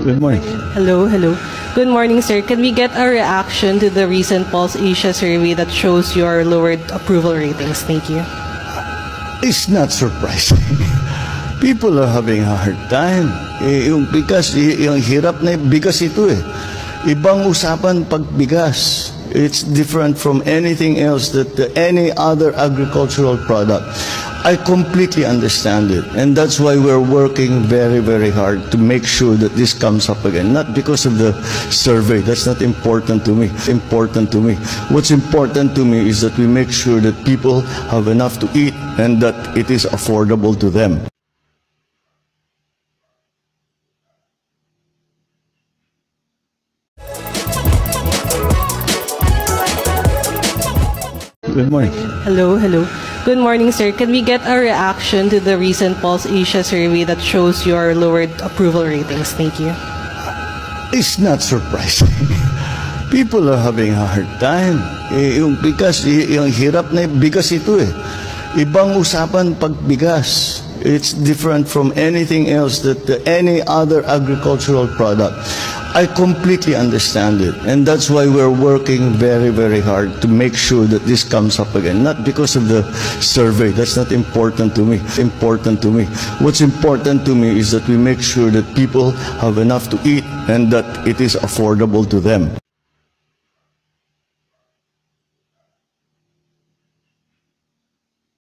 Good morning. Hello. Good morning, sir. Can we get a reaction to the recent Pulse Asia survey that shows your lowered approval ratings? Thank you. It's not surprising. People are having a hard time. Yung bigas, yung hirap na bigas ito eh. Ibang usapan pag bigas. It's different from anything else that any other agricultural product. I completely understand it, and that's why we're working very, very hard to make sure that this comes up again. Not because of the survey, that's not important to me. What's important to me is that we make sure that people have enough to eat and that it is affordable to them. Good morning. Hello. Good morning, sir. Can we get a reaction to the recent Pulse Asia survey that shows your lowered approval ratings? Thank you. It's not surprising. People are having a hard time. Yung bigas, yung hirap na bigas ito eh. Ibang usapan pag bigas. It's different from anything else that any other agricultural product. I completely understand it, and that's why we're working very, very hard to make sure that this comes up again. Not because of the survey, that's not important to me. What's important to me is that we make sure that people have enough to eat and that it is affordable to them.